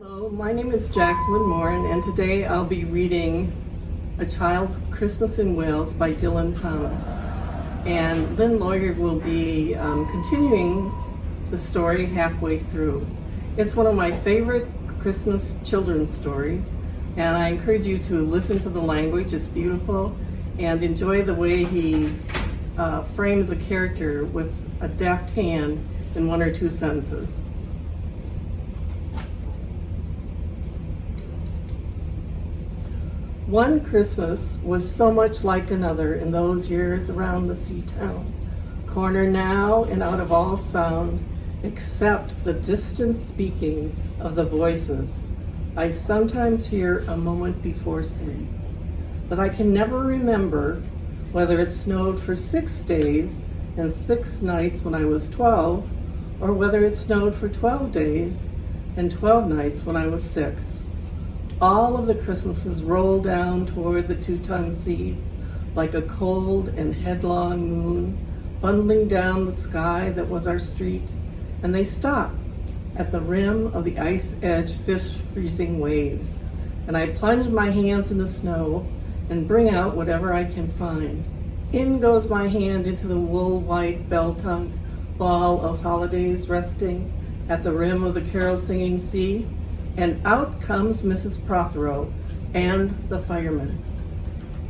Hello, my name is Jacqueline and Lyn, and today I'll be reading A Child's Christmas in Wales by Dylan Thomas. And Lyn Lawyer will be continuing the story halfway through. It's one of my favorite Christmas children's stories, and I encourage you to listen to the language. It's beautiful, and enjoy the way he frames a character with a deft hand in one or two sentences. One Christmas was so much like another in those years around the sea town, corner now and out of all sound, except the distant speaking of the voices I sometimes hear a moment before sleep. But I can never remember whether it snowed for 6 days and 6 nights when I was 12, or whether it snowed for 12 days and 12 nights when I was 6. All of the Christmases rolled down toward the two-tongued sea like a cold and headlong moon bundling down the sky that was our street, and they stopped at the rim of the ice-edged fish-freezing waves, and I plunge my hands in the snow and bring out whatever I can find. In goes my hand into the wool-white, bell-tongued ball of holidays resting at the rim of the carol-singing sea, and out comes Mrs. Prothero and the fireman.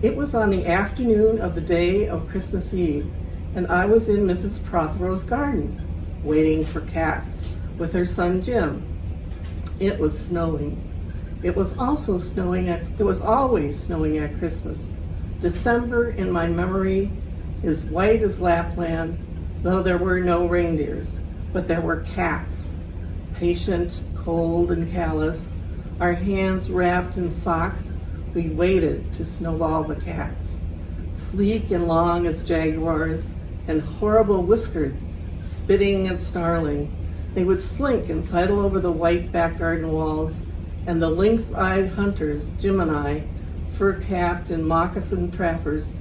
It was on the afternoon of the day of Christmas Eve, and I was in Mrs. Prothero's garden, waiting for cats with her son Jim. It was snowing. It was always snowing at Christmas. December in my memory is white as Lapland, though there were no reindeers, but there were cats, patient, cold and callous, our hands wrapped in socks, we waited to snowball the cats. Sleek and long as jaguars, and horrible whiskered, spitting and snarling, they would slink and sidle over the white back garden walls, and the lynx-eyed hunters, Jim and I, fur-capped and moccasined trappers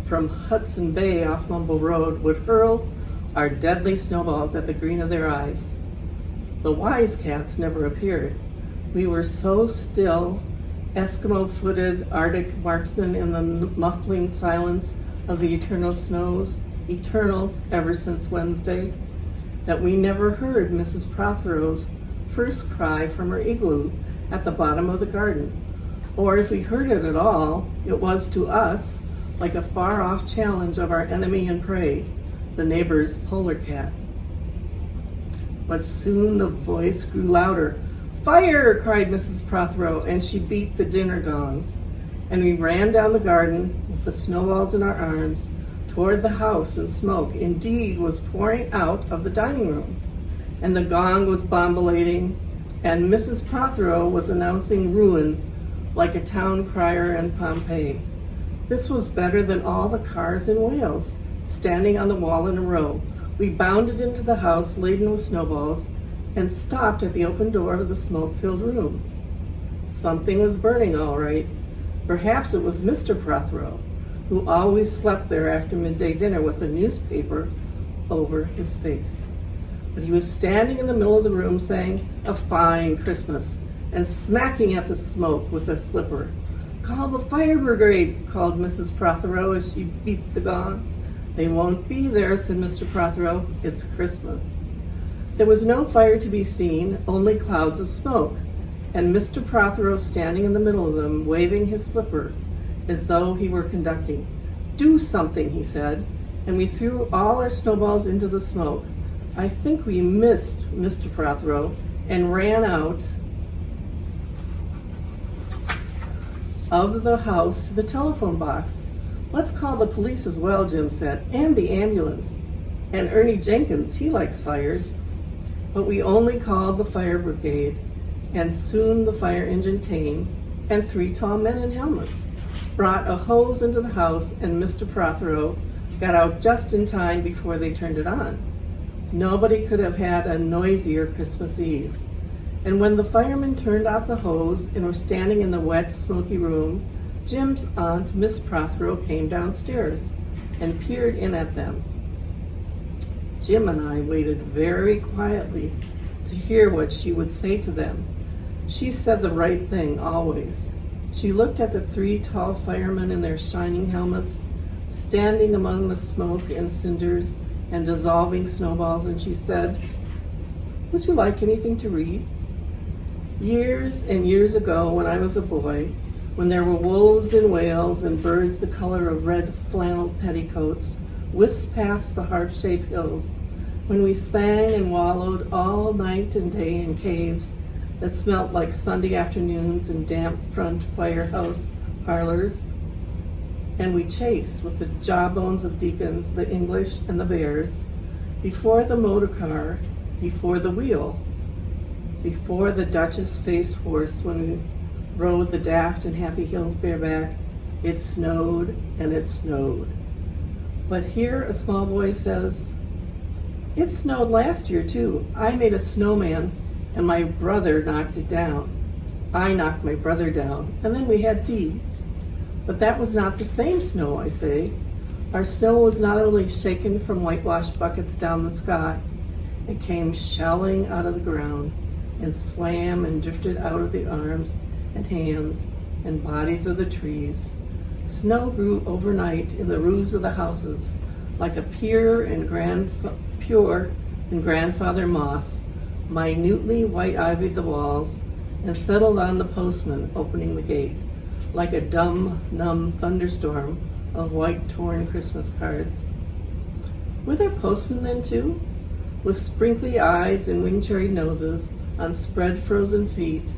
from Hudson Bay off Mumble Road, would hurl our deadly snowballs at the green of their eyes. The wise cats never appeared. We were so still, Eskimo-footed Arctic marksmen in the muffling silence of the eternal snows, eternals ever since Wednesday, that we never heard Mrs. Prothero's first cry from her igloo at the bottom of the garden. Or if we heard it at all, it was to us like a far-off challenge of our enemy and prey, the neighbor's polar cat. But soon the voice grew louder. "Fire!" cried Mrs. Prothero, and she beat the dinner gong. And we ran down the garden with the snowballs in our arms toward the house, and smoke indeed was pouring out of the dining room. And the gong was bombulating, and Mrs. Prothero was announcing ruin like a town crier in Pompeii. This was better than all the cars in Wales, standing on the wall in a row. We bounded into the house laden with snowballs and stopped at the open door of the smoke-filled room. Something was burning, all right. Perhaps it was Mr. Prothero, who always slept there after midday dinner with a newspaper over his face. But he was standing in the middle of the room saying, "A fine Christmas," and smacking at the smoke with a slipper. "Call the fire brigade," called Mrs. Prothero as she beat the gong. "They won't be there," said Mr. Prothero. "It's Christmas." There was no fire to be seen, only clouds of smoke, and Mr. Prothero standing in the middle of them, waving his slipper as though he were conducting. "Do something," he said, and we threw all our snowballs into the smoke. I think we missed Mr. Prothero and ran out of the house to the telephone box. "Let's call the police as well," Jim said, "and the ambulance. And Ernie Jenkins, he likes fires." But we only called the fire brigade, and soon the fire engine came, and 3 tall men in helmets brought a hose into the house, and Mr. Prothero got out just in time before they turned it on. Nobody could have had a noisier Christmas Eve. And when the firemen turned off the hose and were standing in the wet, smoky room, Jim's aunt, Miss Prothero, came downstairs and peered in at them. Jim and I waited very quietly to hear what she would say to them. She said the right thing, always. She looked at the 3 tall firemen in their shining helmets, standing among the smoke and cinders and dissolving snowballs, and she said, "Would you like anything to read?" Years and years ago, when I was a boy, when there were wolves in Wales and birds the color of red flannel petticoats whisked past the heart-shaped hills, when we sang and wallowed all night and day in caves that smelt like Sunday afternoons in damp front firehouse parlors, and we chased with the jawbones of deacons the English and the bears, before the motor car, before the wheel, before the Duchess-faced horse, when we rode the daft and happy hills bareback, it snowed and it snowed. But here a small boy says, "It snowed last year too. I made a snowman and my brother knocked it down. I knocked my brother down, and then we had tea." But that was not the same snow, I say. Our snow was not only shaken from whitewashed buckets down the sky, it came shelling out of the ground and swam and drifted out of the arms and hands and bodies of the trees. Snow grew overnight in the roofs of the houses like a pure and grandfather moss, minutely white-ivied the walls, and settled on the postman opening the gate, like a dumb, numb thunderstorm of white torn Christmas cards. Were there postmen then too? With sprinkly eyes and wind-cherried noses, on spread frozen feet,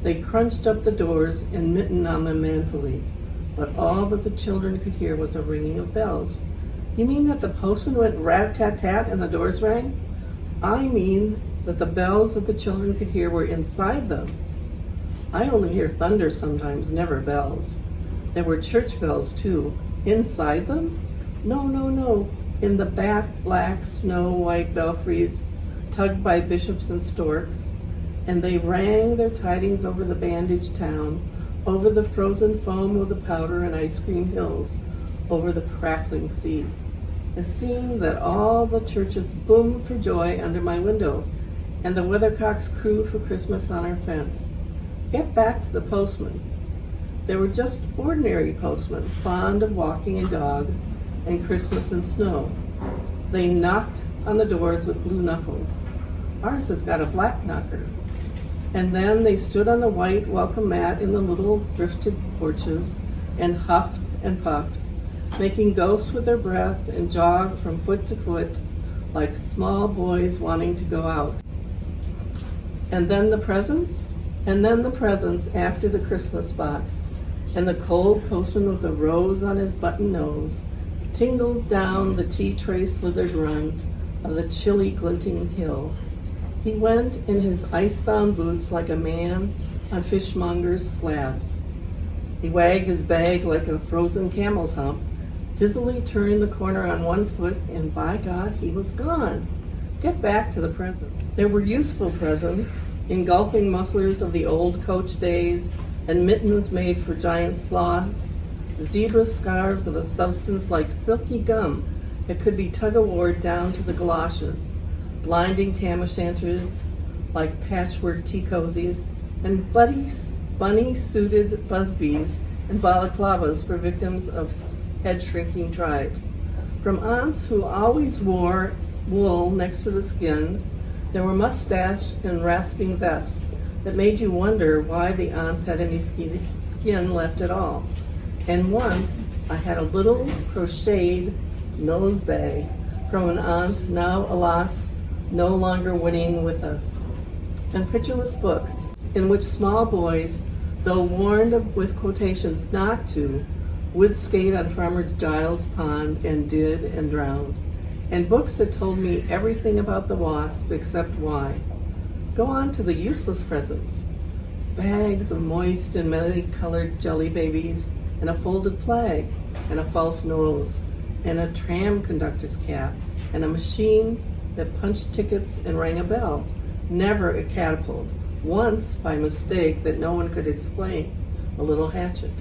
they crunched up the doors and mittened on them manfully. But all that the children could hear was a ringing of bells. You mean that the postman went rat-tat-tat and the doors rang? I mean that the bells that the children could hear were inside them. I only hear thunder sometimes, never bells. There were church bells too. Inside them? No. In the black snow-white belfries, tugged by bishops and storks, and they rang their tidings over the bandaged town, over the frozen foam of the powder and ice cream hills, over the crackling sea. It seemed that all the churches boomed for joy under my window, and the weathercocks crew for Christmas on our fence. Get back to the postman. They were just ordinary postmen, fond of walking and dogs, and Christmas and snow. They knocked on the doors with blue knuckles. Ours has got a black knocker. And then they stood on the white welcome mat in the little drifted porches and huffed and puffed, making ghosts with their breath, and jogged from foot to foot like small boys wanting to go out. And then the presents? And then the presents after the Christmas box, and the cold postman with a rose on his button nose tingled down the tea tray slithered run of the chilly glinting hill. He went in his ice-bound boots like a man on fishmonger's slabs. He wagged his bag like a frozen camel's hump, dizzily turned the corner on one foot, and by God, he was gone. Get back to the present. There were useful presents, engulfing mufflers of the old coach days, and mittens made for giant sloths, zebra scarves of a substance like silky gum that could be tug-of-warred down to the galoshes, blinding tam-o'-shanters like patchwork tea cozies, and bunny-suited busbies and balaclavas for victims of head-shrinking tribes. From aunts who always wore wool next to the skin, there were mustache and rasping vests that made you wonder why the aunts had any skin left at all. And once I had a little crocheted nose bag from an aunt now, alas, no longer winning with us, and pictureless books in which small boys, though warned with quotations not to, would skate on Farmer Giles' pond and did and drowned, and books that told me everything about the wasp except why. Go on to the useless presents. Bags of moist and many-colored jelly babies, and a folded flag, and a false nose, and a tram conductor's cap, and a machine that punched tickets and rang a bell. Never a catapult. Once, by mistake that no one could explain, a little hatchet.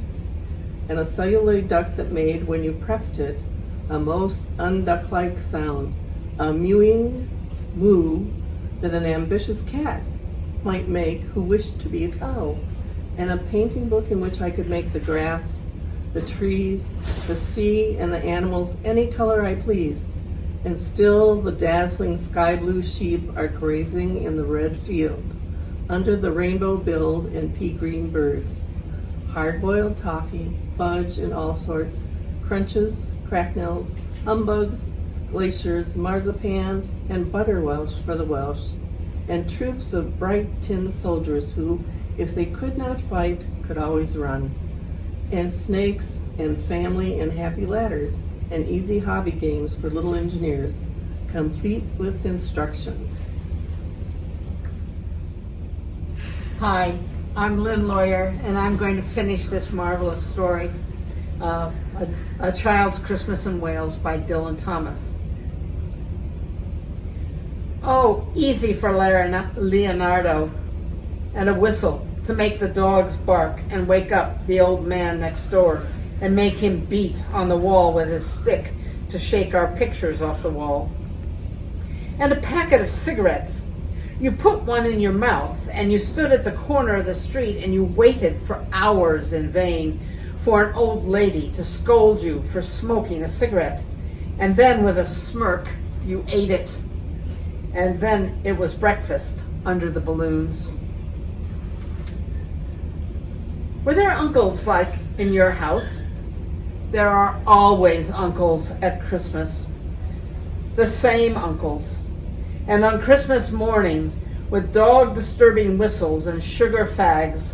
And a celluloid duck that made, when you pressed it, a most unduck-like sound, a mewing moo that an ambitious cat might make who wished to be a cow, and a painting book in which I could make the grass, the trees, the sea, and the animals any color I pleased. And still the dazzling sky blue sheep are grazing in the red field, under the rainbow-billed and pea-green birds. Hard-boiled toffee, fudge, and all sorts, crunches, cracknels, humbugs, glaciers, marzipan, and butter Welsh for the Welsh, and troops of bright tin soldiers who, if they could not fight, could always run, and snakes, and family, and happy ladders, and easy hobby games for little engineers, complete with instructions. Hi, I'm Lyn Lawyer, and I'm going to finish this marvelous story, A Child's Christmas in Wales by Dylan Thomas. Oh, easy for Leonardo, and a whistle to make the dogs bark and wake up the old man next door and make him beat on the wall with his stick to shake our pictures off the wall. And a packet of cigarettes. You put one in your mouth and you stood at the corner of the street and you waited for hours in vain for an old lady to scold you for smoking a cigarette. And then with a smirk, you ate it. And then it was breakfast under the balloons. Were there uncles like in your house? There are always uncles at Christmas. The same uncles. And on Christmas mornings, with dog-disturbing whistles and sugar fags,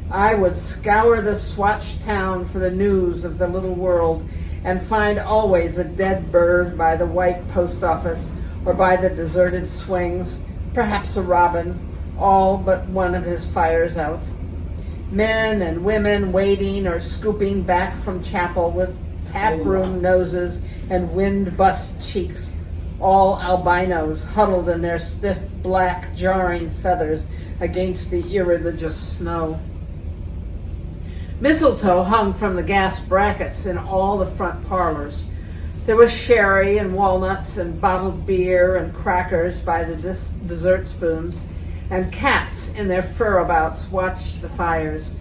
I would scour the Swatch town for the news of the little world and find always a dead bird by the white post office or by the deserted swings, perhaps a robin, all but one of his fires out. Men and women waiting or scooping back from chapel with tap-room noses and wind-bust cheeks, all albinos huddled in their stiff, black, jarring feathers against the irreligious snow. Mistletoe hung from the gas brackets in all the front parlors. There was sherry and walnuts and bottled beer and crackers by the dessert spoons, and cats in their furabouts watched the fires,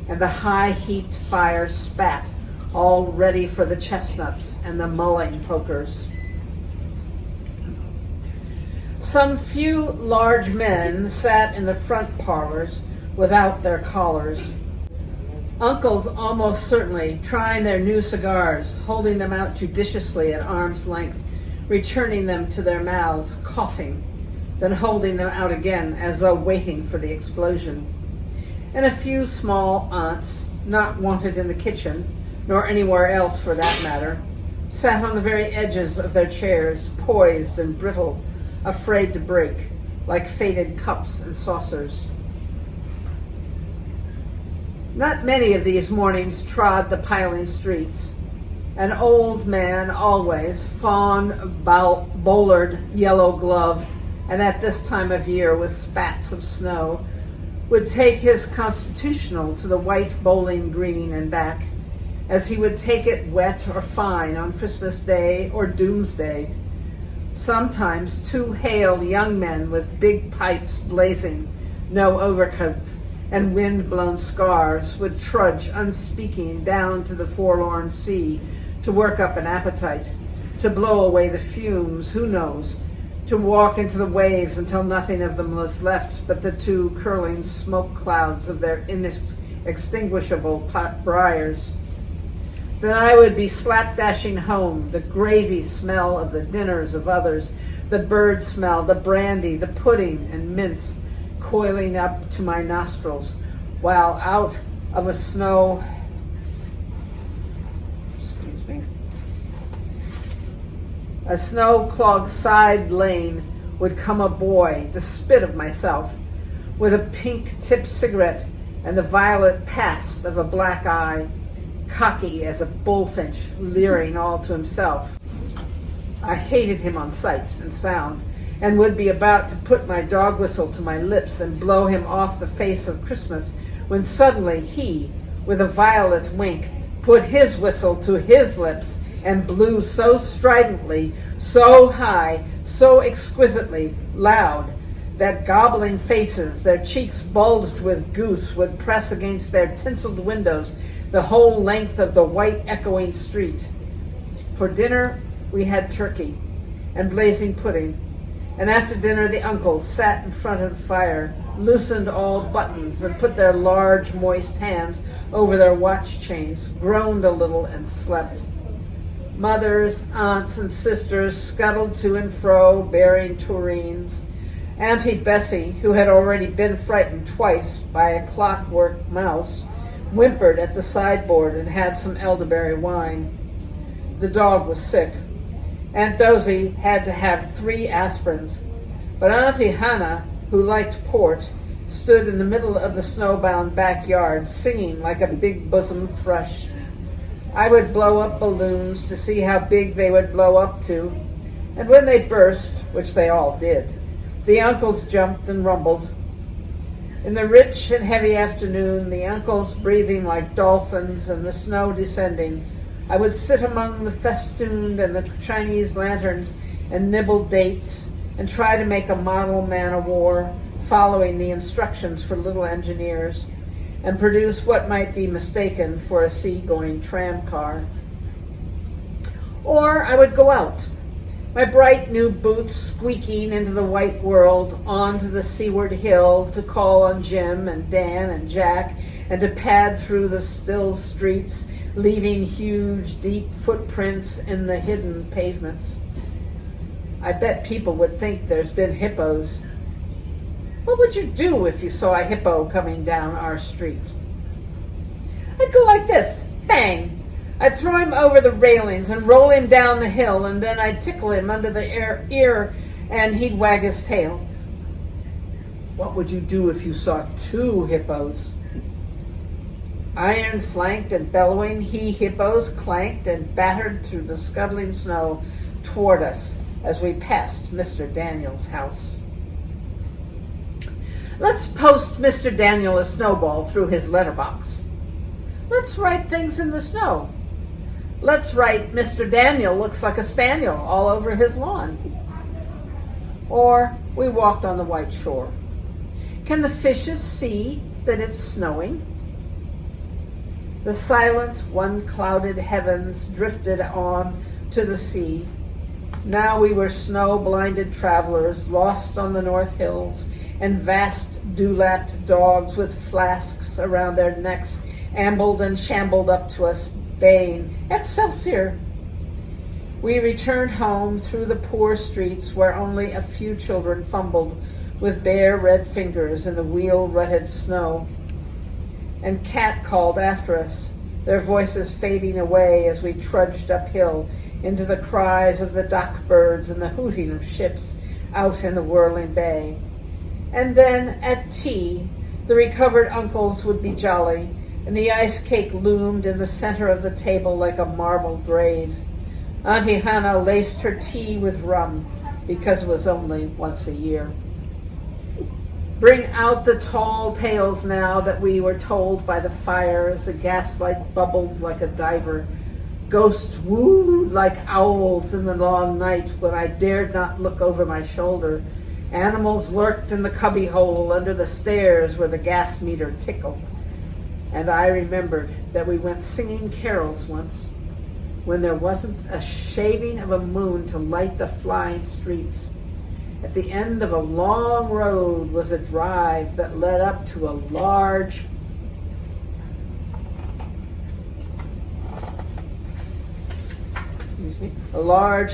and the high-heaped fire spat, all ready for the chestnuts and the mulling pokers. Some few large men sat in the front parlors without their collars. Uncles almost certainly trying their new cigars, holding them out judiciously at arm's length, returning them to their mouths, coughing, then holding them out again as though waiting for the explosion. And a few small aunts, not wanted in the kitchen, nor anywhere else for that matter, sat on the very edges of their chairs, poised and brittle, afraid to break, like faded cups and saucers. Not many of these mornings trod the piling streets. An old man always, fawn-bowlered, yellow-gloved, and at this time of year with spats of snow, would take his constitutional to the white bowling green and back, as he would take it wet or fine on Christmas Day or Doomsday. Sometimes two hale young men with big pipes blazing, no overcoats, and wind-blown scarves would trudge unspeaking down to the forlorn sea to work up an appetite, to blow away the fumes, who knows, to walk into the waves until nothing of them was left but the two curling smoke clouds of their inextinguishable briars. Then I would be slapdashing home, the gravy smell of the dinners of others, the bird smell, the brandy, the pudding and mince, coiling up to my nostrils, while out of a snow-clogged side lane would come a boy, the spit of myself, with a pink-tipped cigarette and the violet past of a black eye, cocky as a bullfinch, leering all to himself. I hated him on sight and sound, and would be about to put my dog whistle to my lips and blow him off the face of Christmas, when suddenly he, with a violet wink, put his whistle to his lips and blew so stridently, so high, so exquisitely loud, that gobbling faces, their cheeks bulged with goose, would press against their tinseled windows the whole length of the white echoing street. For dinner, we had turkey and blazing pudding, and after dinner the uncles sat in front of the fire, loosened all buttons, and put their large, moist hands over their watch chains, groaned a little, and slept. Mothers, aunts, and sisters scuttled to and fro, bearing tureens. Auntie Bessie, who had already been frightened twice by a clockwork mouse, whimpered at the sideboard and had some elderberry wine. The dog was sick. Aunt Dozy had to have 3 aspirins, but Auntie Hannah, who liked port, stood in the middle of the snowbound backyard, singing like a big-bosomed thrush. I would blow up balloons to see how big they would blow up to, and when they burst, which they all did, the uncles jumped and rumbled. In the rich and heavy afternoon, the uncles breathing like dolphins and the snow descending, I would sit among the festooned and the Chinese lanterns and nibble dates and try to make a model man-of-war following the instructions for little engineers and produce what might be mistaken for a sea-going tram car. Or I would go out, my bright new boots squeaking into the white world, onto the seaward hill to call on Jim and Dan and Jack and to pad through the still streets, leaving huge, deep footprints in the hidden pavements. I bet people would think there's been hippos. What would you do if you saw a hippo coming down our street? I'd go like this, bang! I'd throw him over the railings and roll him down the hill, and then I'd tickle him under the ear and he'd wag his tail. What would you do if you saw 2 hippos? Iron-flanked and bellowing, he-hippos clanked and battered through the scuttling snow toward us as we passed Mr. Daniel's house. Let's post Mr. Daniel a snowball through his letterbox. Let's write things in the snow. Let's write Mr. Daniel looks like a spaniel all over his lawn. Or we walked on the white shore. Can the fishes see that it's snowing? The silent, one-clouded heavens drifted on to the sea. Now we were snow-blinded travelers, lost on the North Hills, and vast dew-lapped dogs with flasks around their necks ambled and shambled up to us, baying, "Excelsior!" We returned home through the poor streets where only a few children fumbled with bare red fingers in the wheel-rutted snow. And Cat called after us, their voices fading away as we trudged uphill into the cries of the dock birds and the hooting of ships out in the whirling bay. And then at tea, the recovered uncles would be jolly, and the ice cake loomed in the center of the table like a marble grave. Auntie Hannah laced her tea with rum because it was only once a year. Bring out the tall tales now that we were told by the fire as the gaslight bubbled like a diver. Ghosts wooed like owls in the long night when I dared not look over my shoulder. Animals lurked in the cubbyhole under the stairs where the gas meter tickled. And I remembered that we went singing carols once when there wasn't a shaving of a moon to light the flying streets. At the end of a long road was a drive that led up to a large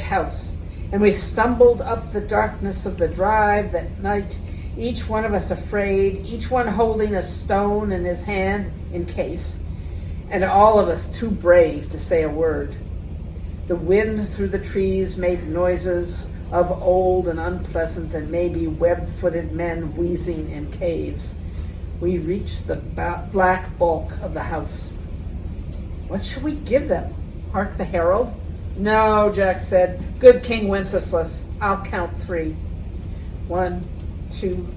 house. And we stumbled up the darkness of the drive that night, each one of us afraid, each one holding a stone in his hand in case, and all of us too brave to say a word. The wind through the trees made noises of old and unpleasant and maybe web-footed men wheezing in caves. We reached the black bulk of the house. What shall we give them? Hark the herald? No, Jack said. Good King Wenceslas. I'll count 3. 1, 2,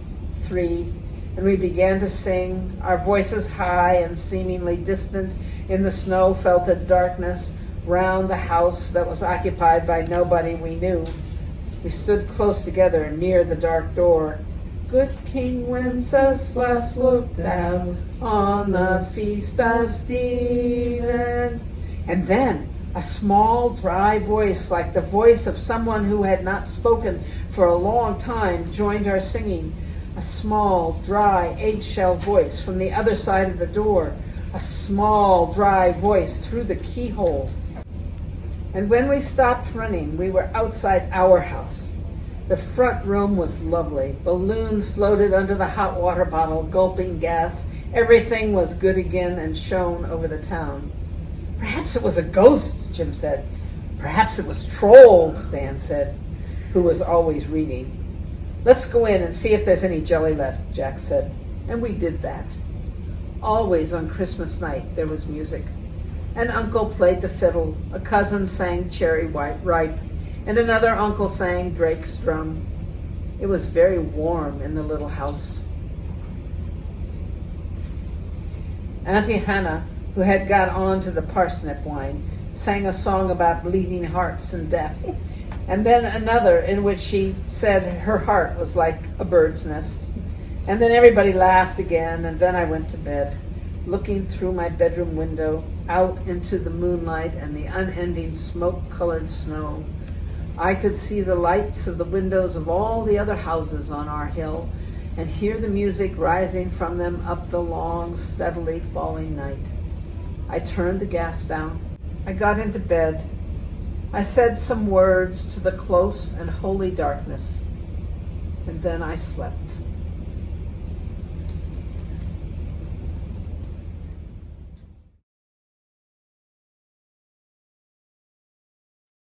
3. And we began to sing, our voices high and seemingly distant in the snow-felted darkness round the house that was occupied by nobody we knew. We stood close together near the dark door. good King Wenceslas looked out on the feast of Stephen. And then a small, dry voice, like the voice of someone who had not spoken for a long time, joined our singing. A small, dry, eggshell voice from the other side of the door. A small, dry voice through the keyhole. And when we stopped running, we were outside our house. The front room was lovely. Balloons floated under the hot water bottle, gulping gas. Everything was good again and shone over the town. Perhaps it was a ghost, Jim said. Perhaps it was trolls, Dan said, who was always reading. Let's go in and see if there's any jelly left, Jack said. And we did that. Always on Christmas night there was music. An uncle played the fiddle, a cousin sang Cherry Ripe, and another uncle sang Drake's drum. It was very warm in the little house. Auntie Hannah, who had got on to the parsnip wine, sang a song about bleeding hearts and death, and then another in which she said her heart was like a bird's nest. And then everybody laughed again, and then I went to bed, looking through my bedroom window out into the moonlight and the unending smoke-colored snow. I could see the lights of the windows of all the other houses on our hill and hear the music rising from them up the long, steadily falling night. I turned the gas down. I got into bed. I said some words to the close and holy darkness, and then I slept.